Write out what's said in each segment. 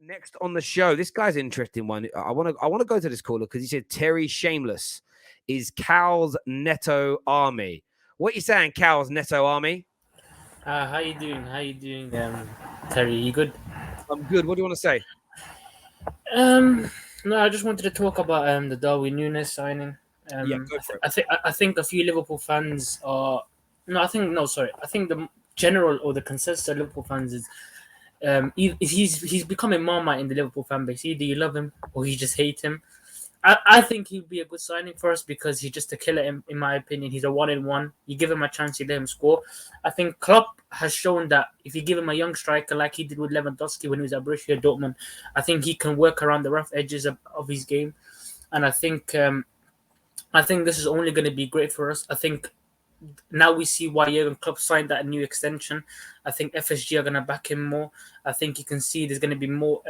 Next on the show, this guy's an interesting one. I want to go to this caller because he said Terry Shameless is Cal's Neto Army. What you saying, Cal's Neto Army? How you doing? Terry? You good? I'm good. What do you want to say? Um, no, I just wanted to talk about the Darwin Núñez signing. Yeah, go for it. I think a few Liverpool fans are no, I think no, sorry. I think the general or the consensus of Liverpool fans is he's becoming Marmite in the Liverpool fan base. Either you love him or you just hate him. I think he'd be a good signing for us because he's just a killer in my opinion. He's a 1-in-1. You give him a chance, you let him score. I think Klopp has shown that if you give him a young striker like he did with Lewandowski when he was at Borussia Dortmund, I think he can work around the rough edges of his game. And I think this is only going to be great for us. I think now we see why Jurgen Klopp signed that new extension. I think FSG are going to back him more. I think you can see there's going to be more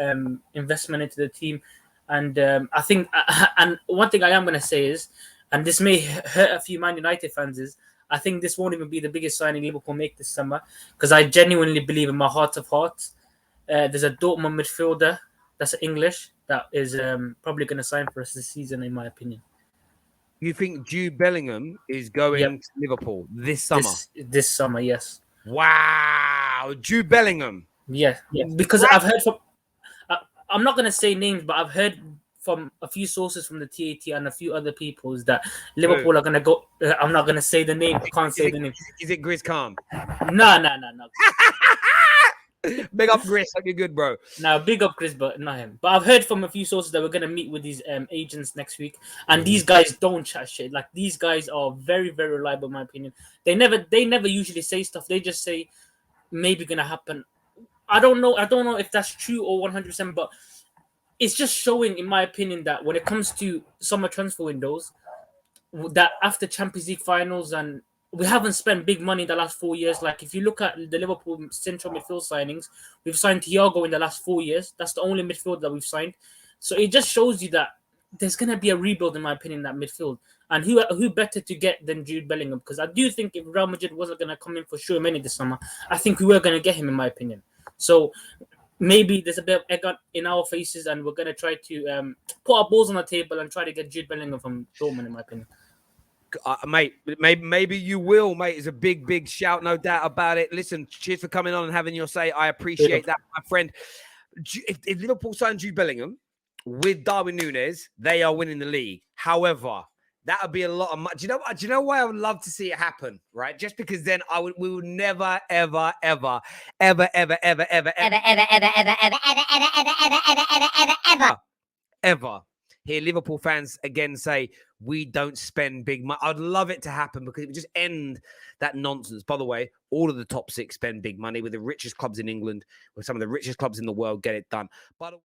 investment into the team. And I think, and one thing I am going to say is, and this may hurt a few Man United fans, is I think this won't even be the biggest signing Liverpool make this summer because I genuinely believe in my heart of hearts there's a Dortmund midfielder that's English that is probably going to sign for us this season, in my opinion. You think Jude Bellingham is going to Liverpool this summer? This summer, yes. Wow, Jude Bellingham. Yeah. Because I've heard from. I'm not going to say names, but I've heard from a few sources from the TAT and a few other people is that Liverpool are going to go. I'm not going to say the name. I can't say the name. Is it Grizz Khan? No. Big up Grizz. Hope you're good, bro. No, big up Grizz, but not him. But I've heard from a few sources that we're going to meet with these agents next week. And these guys don't chat shit. Like, these guys are very, very reliable, in my opinion. They never usually say stuff. They just say, maybe going to happen. I don't know if that's true or 100%, but it's just showing, in my opinion, that when it comes to summer transfer windows, that after Champions League finals, and we haven't spent big money in the last 4 years. Like, if you look at the Liverpool central midfield signings, we've signed Thiago in the last 4 years. That's the only midfield that we've signed. So it just shows you that there's going to be a rebuild, in my opinion, in that midfield. And who better to get than Jude Bellingham? Because I do think if Real Madrid wasn't going to come in for sure many this summer, I think we were going to get him, in my opinion. So maybe there's a bit of egg in our faces, and we're going to try to put our balls on the table and try to get Jude Bellingham from Dortmund, in my opinion. Mate, maybe you will, mate. It's a big shout, no doubt about it. Listen, cheers for coming on and having your say. I appreciate that, my friend. If Liverpool sign Jude Bellingham with Darwin Núñez, they are winning the league. However, that would be a lot of money. Do you know why I would love to see it happen? Right? Just because then we would never, ever hear Liverpool fans again say we don't spend big money. I'd love it to happen because it would just end that nonsense. By the way, all of the top six spend big money with the richest clubs in England, with some of the richest clubs in the world get it done.